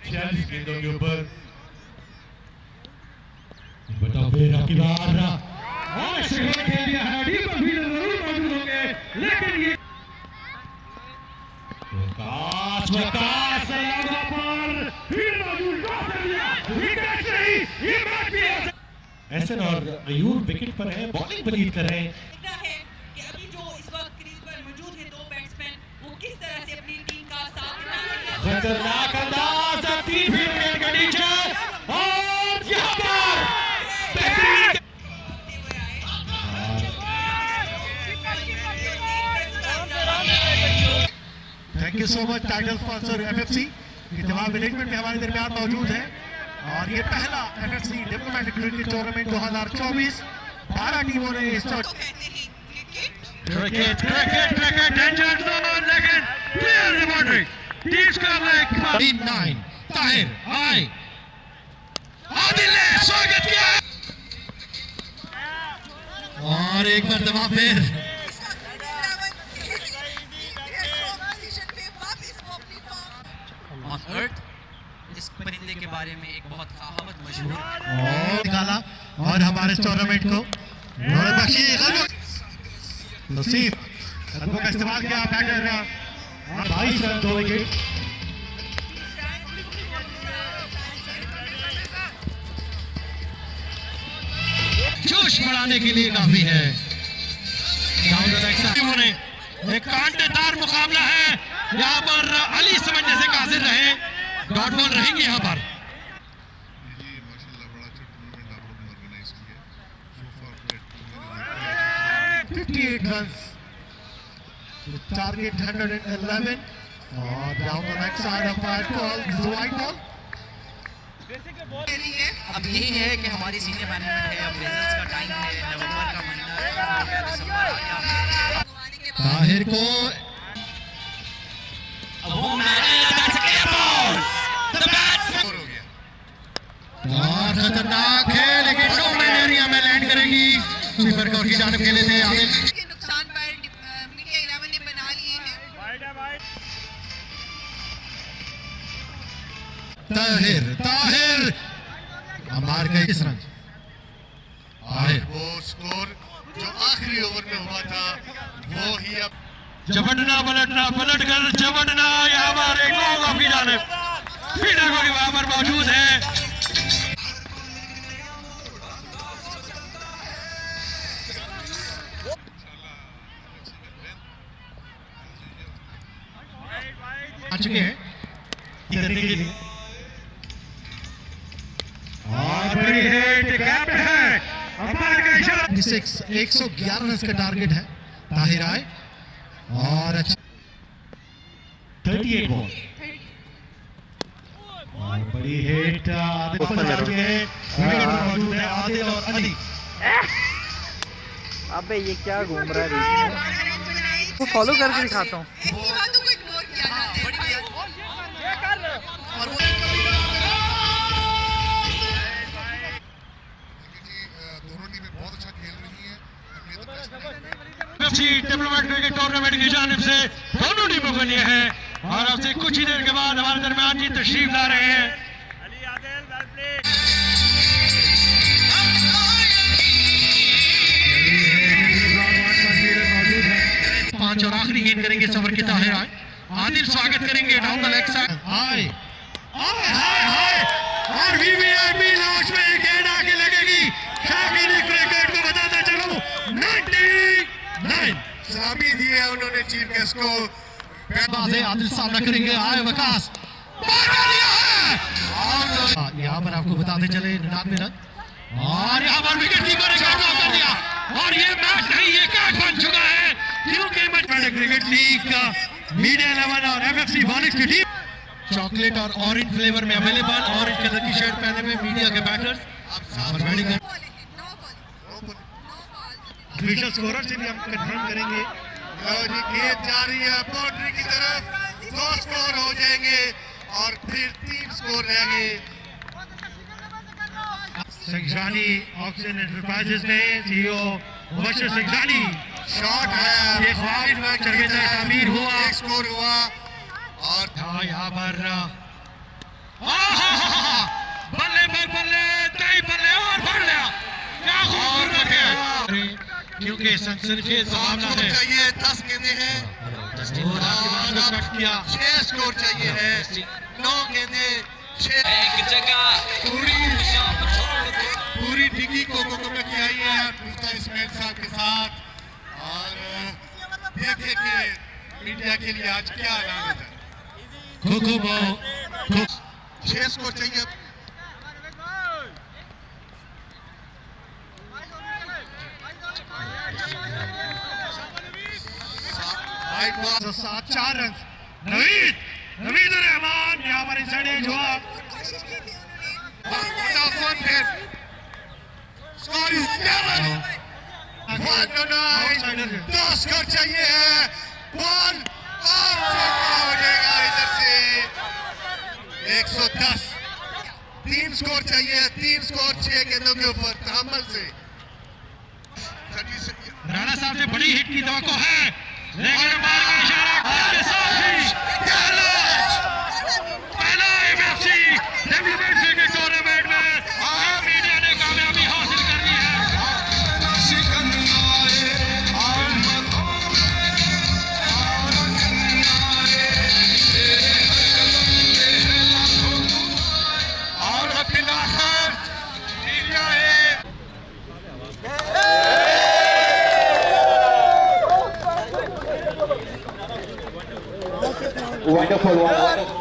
46 गेंदों के ऊपर बताओ फिर आपकी बार और खेल दिया है डीपर फील्डर जरूर मौजूद होंगे लेकिन ये वकास लगा पर फिर मौजूद कर दिया विकेट सही ये मैच भी एहसन और मयूर विकेट पर है बॉलिंग पर लीड कर रहे हैं कि अभी जो इस वक्त क्रीज पर मौजूद है दो बैट्समैन वो किस तरह से अपनी टीम का साथ दे रहे हैं खतरनाक अंदाज 3 फील्ड के कंडीशन और यहां पर thank you so much title sponsor FFC ये तमाम मैनेजमेंट में हमारे दरमियान मौजूद है और ये पहला एफएफसी डिप्लोमेटिक क्रिकेट टूर्नामेंट 2024 12 टीमों ने इस क्रिकेट डेंजर जोन लेकिन क्लियर द बाउंड्री टीम का लाइक 9 ताहिर हाय आदिल ने स्वागत किया और एक मरतबा फिर इस परिंदे के बारे में एक बहुत कहावत मशहूर और निकाला और हमारे टूर्नामेंट को नसीब कदमों का इस्तेमाल किया बैटर का 22 रन 2 विकेट जोश बढ़ाने के लिए काफी है एक कांटेदार मुकाबला है यहाँ पर अली समझने से कासिर रहे डॉट बॉल रहेंगे यहाँ पर 58 runs to target 111 down the back side of that ball is the white ball अब यही है कि हमारी सीनियर मैनेजमेंट है अब रिजल्ट्स का टाइम है नवंबर का महीना है दिसंबर आ गया ताहिर को अब वो मैच लगा सके बॉल द बैट और खतरनाक है लेकिन शॉर्ट एरिया में लैंड करेगी स्वीपर कौर की जानिब खेले थे आदिल के नुकसान पर मीडिया 11 ने बना लिए हैं ताहिर हमार का किस रन आए वो स्कोर जो आखिरी ओवर में हुआ था वो ही अब झपटना पलटना पलट कर झपटना यहाँ पर एक लोग की जानिब फील्डर को वहां पर मौजूद है आ चुके हैं करने के लिए और बड़ी हिट गैप है अंपायर का इशारा 111 रन का टारगेट है ताहिर आए और 38 बॉल और बड़ी हिट आदिल मौजूद है आदिल और अली अबे ये क्या घूम रहा है बीच में वो फॉलो करके दिखाता हूँ ऐसी बातों को इग्नोर किया जाता है और वो दोनों टीमें बहुत अच्छा खेल रही हैं डिप्लोमेट क्रिकेट टूर्नामेंट की जानिब से दोनों टीमों के लिए है और अब से कुछ ही देर के बाद हमारे दरमियान जी तशरीफ ला रहे हैं पांच और आखिरी गेंद करेंगे सफर की ताहिर आए आदिल स्वागत करेंगे डाउन द लेग साइड आए और वीवीआईपी लॉन्च में एक गेंद आके लगेगी शाकिर क्रिकेट को बताता चलो 99 सलामी दी है उन्होंने चीफ गेस्ट को आदिल सामना करेंगे आए वकास यहाँ पर आपको बताते चले 99 रन और यहाँ पर विकेट कीपर ने शॉट आउट कर दिया और ये मैच नहीं ये कैच बन चुका है क्योंकि क्रिकेट लीग का मीडिया 11 और एफएफसी वॉनिक्स की टीम चॉकलेट और ऑरेंज फ्लेवर में अवेलेबल ऑरेंज कलर की शर्ट पहने हुए मीडिया के बैटर्स ऑफिशियल स्कोरर से भी हम कंफर्म करेंगे गेंद जा रही है बाउंड्री की तरफ 2 स्कोर हो जाएंगे और फिर 3 स्कोर रहेंगे सिंघानी ऑक्सीजन एंटरप्राइजेस ने सीईओ मुबशर सिंघानी शॉट है ये ख्वाहिश में चढ़ तामीर हुआ 1 स्कोर हुआ और यहाँ पर क्योंकि सनसनीखेज मुकाबला है। चाहिए 10 गेंदें हैं और आपके बाद में कट किया 6 स्कोर चाहिए है 9 गेंदें 6 एक जगह पूरी डिग्गी कोको की आई है मिस्टर इस्माइल साहब के साथ और देखें कि इंडिया के लिए आज क्या अलामत है। खो 6 स्कोर चाहिए right ball 4 run. Naveed Rahman यहाँ पर इस साइड जवाब कोशिश की थी स्कोर इज 10 स्कोर चाहिए है बॉल हो जाएगा इधर से 110 3 स्कोर चाहिए 3 स्कोर 6 गेंदों के ऊपर तहम्मुल से राणा साहब से बड़ी हिट की तवक्को है, लेकिन बार का इशारा अपने साथ ही पहला एफएफसी डेवलपमेंट क्रिकेट टूर्नामेंट में इंडिया ने कामयाबी हासिल कर ली है। और फिलहाल इंडिया है Wonderful, wonderful.